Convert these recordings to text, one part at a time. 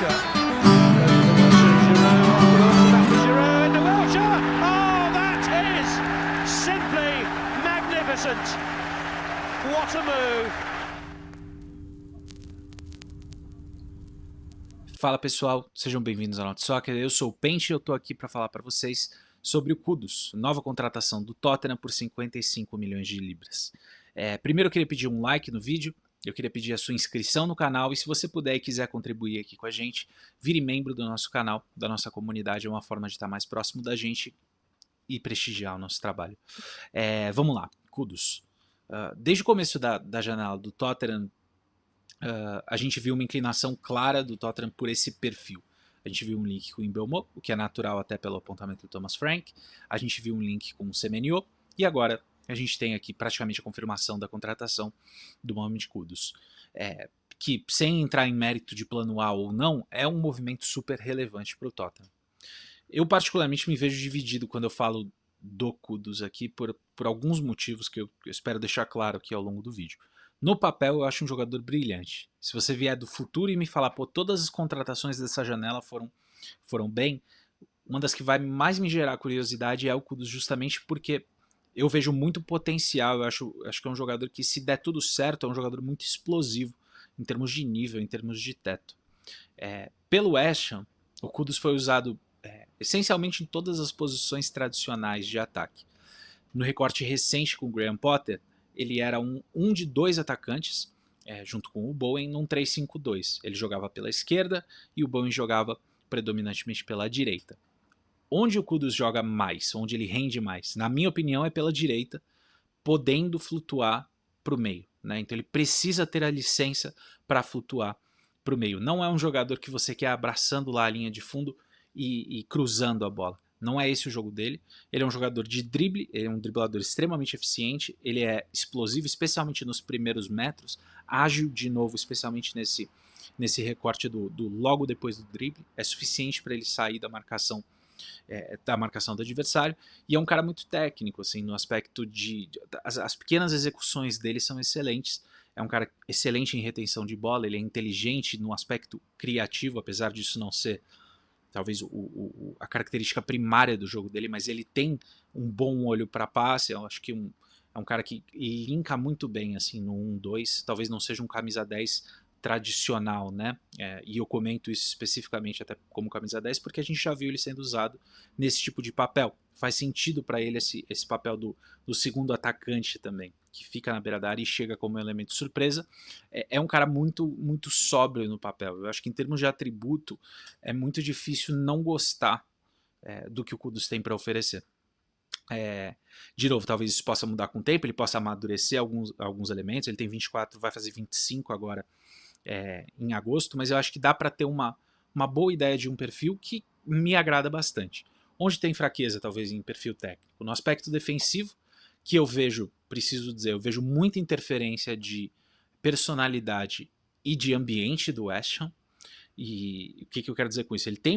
Wilshere. Goes to Wilshere, Giroud off the Wilshere, back to Giroud into Wilshere. Oh, that is simply magnificent. What a move. Fala pessoal, sejam bem-vindos ao Not Soccer. Eu sou o Pente e eu tô aqui para falar para vocês sobre o Kudus, nova contratação do Tottenham por 55 milhões de libras. Primeiro eu queria pedir um like no vídeo, eu queria pedir a sua inscrição no canal e se você puder e quiser contribuir aqui com a gente, vire membro do nosso canal, da nossa comunidade, é uma forma de estar mais próximo da gente e prestigiar o nosso trabalho. Vamos lá, Kudus. Desde o começo da janela do Tottenham, a gente viu uma inclinação clara do Tottenham por esse perfil. A gente viu um link com o Mbeumo, o que é natural até pelo apontamento do Thomas Frank. A gente viu um link com o Semenyo. E agora a gente tem aqui praticamente a confirmação da contratação do Mohamed Kudus. Que, sem entrar em mérito de plano A ou não, é um movimento super relevante para o Tottenham. Eu particularmente me vejo dividido quando eu falo do Kudus aqui por alguns motivos que eu espero deixar claro aqui ao longo do vídeo. No papel eu acho um jogador brilhante. Se você vier do futuro e me falar, pô, todas as contratações dessa janela foram bem, uma das que vai mais me gerar curiosidade é o Kudus, justamente porque eu vejo muito potencial. Eu acho que é um jogador que, se der tudo certo, é um jogador muito explosivo em termos de nível, em termos de teto. Pelo West Ham, o Kudus foi usado essencialmente em todas as posições tradicionais de ataque. No recorte recente com o Graham Potter, ele era um de dois atacantes, junto com o Bowen, num 3-5-2. Ele jogava pela esquerda e o Bowen jogava predominantemente pela direita. Onde o Kudus joga mais, onde ele rende mais, na minha opinião, é pela direita, podendo flutuar para o meio. Né? Então ele precisa ter a licença para flutuar para o meio. Não é um jogador que você quer abraçando lá a linha de fundo e cruzando a bola. Não é esse o jogo dele. Ele é um jogador de drible, ele é um driblador extremamente eficiente, ele é explosivo, especialmente nos primeiros metros, ágil de novo, especialmente nesse recorte do logo depois do drible, é suficiente para ele sair da marcação do adversário, e é um cara muito técnico, assim, no aspecto as pequenas execuções dele são excelentes. É um cara excelente em retenção de bola, ele é inteligente no aspecto criativo, apesar disso não ser talvez a característica primária do jogo dele, mas ele tem um bom olho para passe. Eu acho que é um cara que linka muito bem assim, no 1-2, talvez não seja um camisa 10 tradicional, né? E eu comento isso especificamente até como camisa 10 porque a gente já viu ele sendo usado nesse tipo de papel. Faz sentido para ele esse papel do segundo atacante também, que fica na beira da área e chega como elemento surpresa. É um cara muito, muito sóbrio no papel. Eu acho que em termos de atributo é muito difícil não gostar do que o Kudus tem para oferecer. De novo, talvez isso possa mudar com o tempo, ele possa amadurecer alguns elementos. Ele tem 24, vai fazer 25 agora em agosto, mas eu acho que dá para ter uma boa ideia de um perfil que me agrada bastante. Onde tem fraqueza, talvez, em perfil técnico? No aspecto defensivo, que eu preciso dizer, eu vejo muita interferência de personalidade e de ambiente do West Ham. E o que eu quero dizer com isso? Ele tem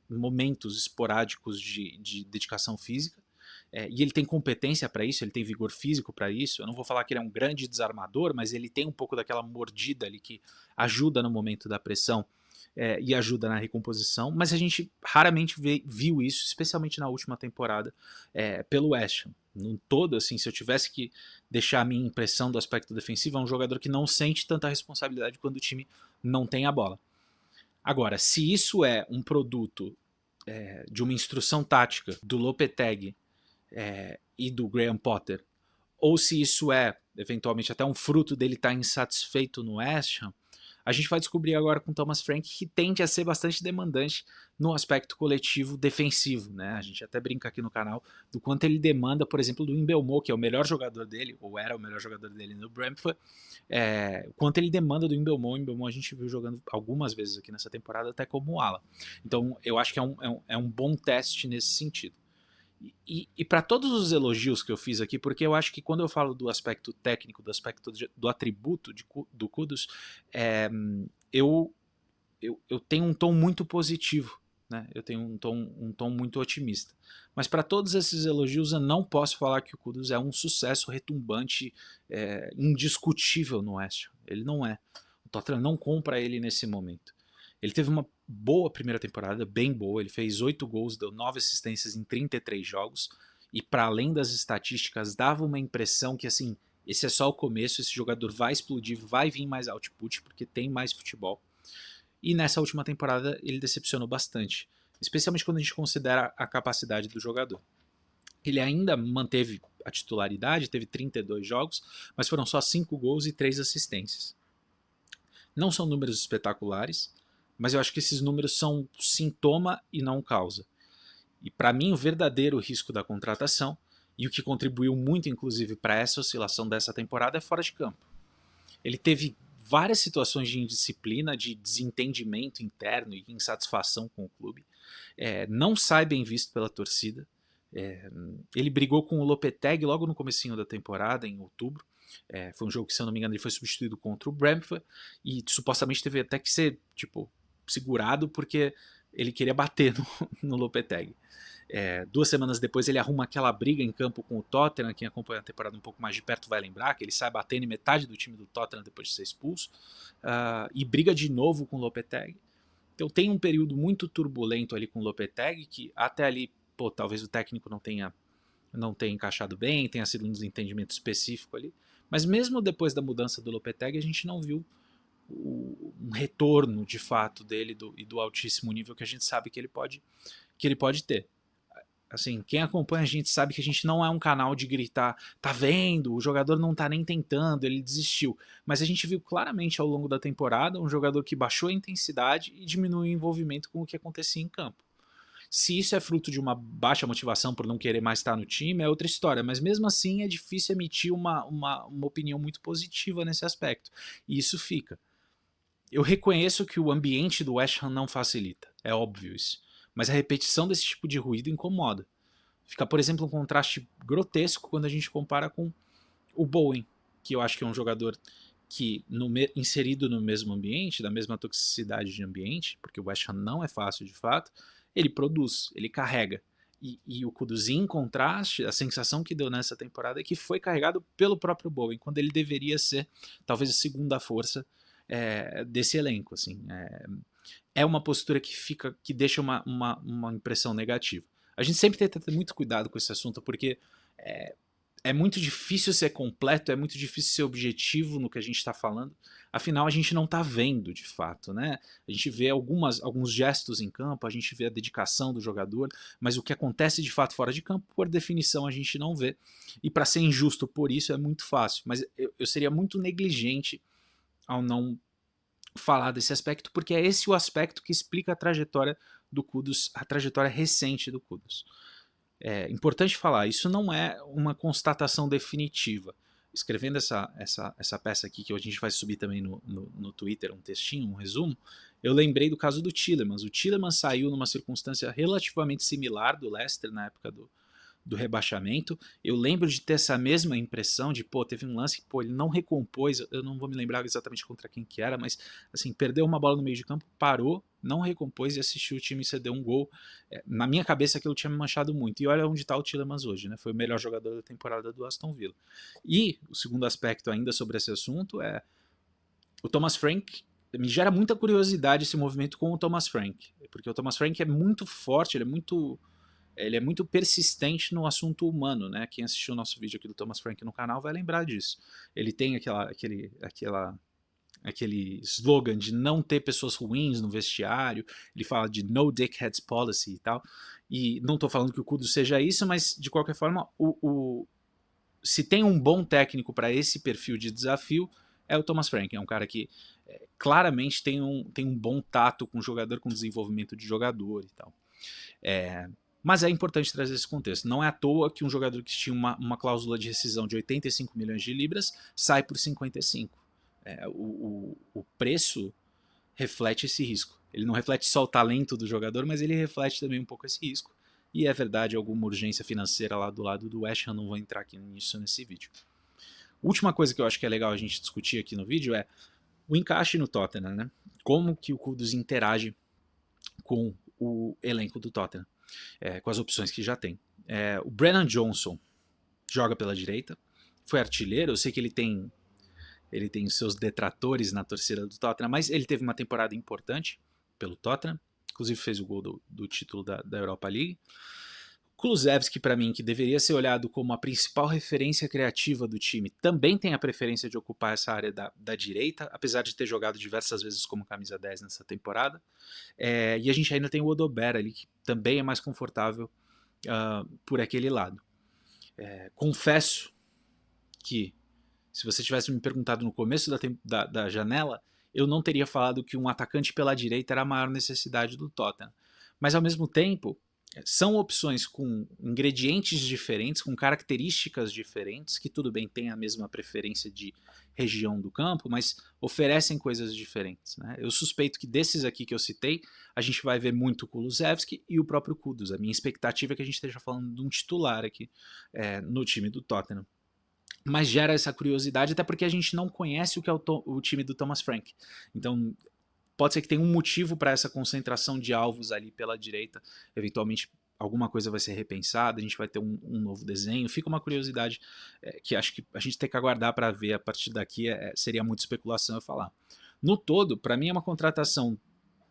momentos esporádicos de dedicação física, e ele tem competência para isso, ele tem vigor físico para isso. Eu não vou falar que ele é um grande desarmador, mas ele tem um pouco daquela mordida ali que ajuda no momento da pressão e ajuda na recomposição, mas a gente raramente viu isso, especialmente na última temporada, pelo West Ham. No todo, assim, se eu tivesse que deixar a minha impressão do aspecto defensivo, é um jogador que não sente tanta responsabilidade quando o time não tem a bola. Agora, se isso é um produto de uma instrução tática do Lopetegui e do Graham Potter, ou se isso é, eventualmente, até um fruto dele estar insatisfeito no West Ham, a gente vai descobrir agora com o Thomas Frank, que tende a ser bastante demandante no aspecto coletivo defensivo, né? A gente até brinca aqui no canal do quanto ele demanda, por exemplo, do Mbeumo, que é o melhor jogador dele, ou era o melhor jogador dele no Brentford, o quanto ele demanda do Mbeumo. O Mbeumo a gente viu jogando algumas vezes aqui nessa temporada, até como ala. Então eu acho que é um bom teste nesse sentido. E para todos os elogios que eu fiz aqui, porque eu acho que quando eu falo do aspecto técnico, do aspecto do atributo do Kudus, eu tenho um tom muito positivo, né? Eu tenho um tom muito otimista. Mas para todos esses elogios eu não posso falar que o Kudus é um sucesso retumbante, indiscutível no West Ham. Ele não é. O Tottenham não compra ele nesse momento. Ele teve uma boa primeira temporada, bem boa, ele fez 8 gols, deu 9 assistências em 33 jogos, e para além das estatísticas, dava uma impressão que assim, esse é só o começo, esse jogador vai explodir, vai vir mais output, porque tem mais futebol. E nessa última temporada ele decepcionou bastante, especialmente quando a gente considera a capacidade do jogador. Ele ainda manteve a titularidade, teve 32 jogos, mas foram só 5 gols e 3 assistências. Não são números espetaculares, mas eu acho que esses números são sintoma e não causa. E para mim o verdadeiro risco da contratação, e o que contribuiu muito inclusive para essa oscilação dessa temporada, é fora de campo. Ele teve várias situações de indisciplina, de desentendimento interno e insatisfação com o clube. Não sai bem visto pela torcida. Ele brigou com o Lopetegui logo no comecinho da temporada, em outubro. Foi um jogo que, se eu não me engano, ele foi substituído contra o Brentford e supostamente teve até que ser segurado porque ele queria bater no Lopetegui. 2 semanas depois ele arruma aquela briga em campo com o Tottenham. Quem acompanha a temporada um pouco mais de perto vai lembrar que ele sai batendo em metade do time do Tottenham depois de ser expulso, e briga de novo com o Lopetegui. Então tem um período muito turbulento ali com o Lopetegui, que até ali, talvez o técnico não tenha encaixado bem, tenha sido um desentendimento específico ali, mas mesmo depois da mudança do Lopetegui a gente não viu um retorno de fato dele e do altíssimo nível que a gente sabe que ele pode ter. Assim, quem acompanha a gente sabe que a gente não é um canal de gritar, tá vendo, o jogador não tá nem tentando, ele desistiu. Mas a gente viu claramente ao longo da temporada um jogador que baixou a intensidade e diminuiu o envolvimento com o que acontecia em campo. Se isso é fruto de uma baixa motivação por não querer mais estar no time, é outra história, mas mesmo assim é difícil emitir uma opinião muito positiva nesse aspecto, e isso fica. Eu reconheço que o ambiente do West Ham não facilita, é óbvio isso, mas a repetição desse tipo de ruído incomoda. Fica, por exemplo, um contraste grotesco quando a gente compara com o Bowen, que eu acho que é um jogador que, inserido no mesmo ambiente, da mesma toxicidade de ambiente, porque o West Ham não é fácil de fato, ele produz, ele carrega. E o Kudus, em contraste, a sensação que deu nessa temporada é que foi carregado pelo próprio Bowen, quando ele deveria ser talvez a segunda força desse elenco. Assim. É uma postura que deixa uma impressão negativa. A gente sempre tem que ter muito cuidado com esse assunto, porque é muito difícil ser completo, é muito difícil ser objetivo no que a gente está falando, afinal a gente não está vendo de fato, né? A gente vê alguns gestos em campo, a gente vê a dedicação do jogador, mas o que acontece de fato fora de campo, por definição, a gente não vê, e para ser injusto por isso é muito fácil, mas eu seria muito negligente ao não falar desse aspecto, porque é esse o aspecto que explica a trajetória do Kudus, a trajetória recente do Kudus. É importante falar, isso não é uma constatação definitiva. Escrevendo essa peça aqui, que a gente vai subir também no Twitter, um textinho, um resumo, eu lembrei do caso do Tielemans. O Tielemans saiu numa circunstância relativamente similar do Leicester na época do rebaixamento. Eu lembro de ter essa mesma impressão de, teve um lance que, ele não recompôs, eu não vou me lembrar exatamente contra quem que era, mas, assim, perdeu uma bola no meio de campo, parou, não recompôs e assistiu o time ceder um gol. Na minha cabeça aquilo tinha me manchado muito, e olha onde está o Tielemans hoje, né? Foi o melhor jogador da temporada do Aston Villa. E o segundo aspecto ainda sobre esse assunto é o Thomas Frank. Me gera muita curiosidade esse movimento com o Thomas Frank, porque o Thomas Frank é muito forte, ele é muito persistente no assunto humano, né? Quem assistiu o nosso vídeo aqui do Thomas Frank no canal vai lembrar disso. Ele tem aquele slogan de não ter pessoas ruins no vestiário, ele fala de no dickheads policy e tal, e não estou falando que o Kudus seja isso, mas de qualquer forma, se tem um bom técnico para esse perfil de desafio, é o Thomas Frank. É um cara que claramente tem um bom tato com o jogador, com desenvolvimento de jogador e tal. Mas é importante trazer esse contexto. Não é à toa que um jogador que tinha uma cláusula de rescisão de 85 milhões de libras sai por 55. O preço reflete esse risco. Ele não reflete só o talento do jogador, mas ele reflete também um pouco esse risco. E é verdade, alguma urgência financeira lá do lado do West Ham, não vou entrar aqui nisso nesse vídeo. Última coisa que eu acho que é legal a gente discutir aqui no vídeo é o encaixe no Tottenham, né? Como que o Kudus interage com o elenco do Tottenham. Com as opções que já tem. O Brennan Johnson joga pela direita, foi artilheiro, eu sei que ele tem seus detratores na torcida do Tottenham, mas ele teve uma temporada importante, pelo Tottenham, inclusive fez o gol do título da Europa League. Kulusevski, para mim, que deveria ser olhado como a principal referência criativa do time, também tem a preferência de ocupar essa área da direita, apesar de ter jogado diversas vezes como camisa 10 nessa temporada. E a gente ainda tem o Odobert ali, que também é mais confortável por aquele lado. Confesso que, se você tivesse me perguntado no começo da janela, eu não teria falado que um atacante pela direita era a maior necessidade do Tottenham. Mas, ao mesmo tempo, são opções com ingredientes diferentes, com características diferentes, que tudo bem, tem a mesma preferência de região do campo, mas oferecem coisas diferentes, né? Eu suspeito que desses aqui que eu citei, a gente vai ver muito o Kulusevski e o próprio Kudus. A minha expectativa é que a gente esteja falando de um titular aqui no time do Tottenham. Mas gera essa curiosidade, até porque a gente não conhece o que é o time do Thomas Frank. Então, pode ser que tenha um motivo para essa concentração de alvos ali pela direita. Eventualmente, alguma coisa vai ser repensada, a gente vai ter um novo desenho. Fica uma curiosidade que acho que a gente tem que aguardar para ver. A partir daqui seria muita especulação eu falar. No todo, para mim é uma contratação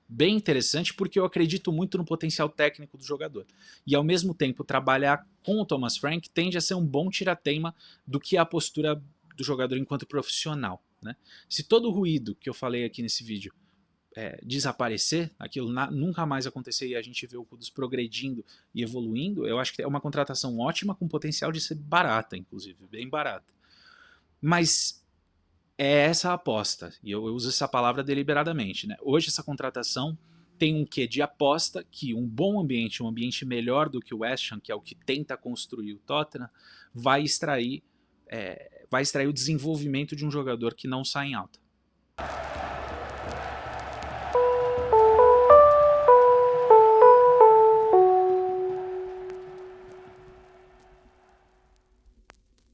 bem interessante, porque eu acredito muito no potencial técnico do jogador. E, ao mesmo tempo, trabalhar com o Thomas Frank tende a ser um bom tira-teima do que a postura do jogador enquanto profissional, né? Se todo o ruído que eu falei aqui nesse vídeo desaparecer, aquilo nunca mais acontecer e a gente vê o Kudus progredindo e evoluindo, eu acho que é uma contratação ótima, com potencial de ser barata, inclusive, bem barata. Mas é essa a aposta, e eu uso essa palavra deliberadamente, né? Hoje essa contratação tem um quê de aposta, que um bom ambiente, um ambiente melhor do que o West Ham, que é o que tenta construir o Tottenham, vai extrair o desenvolvimento de um jogador que não sai em alta.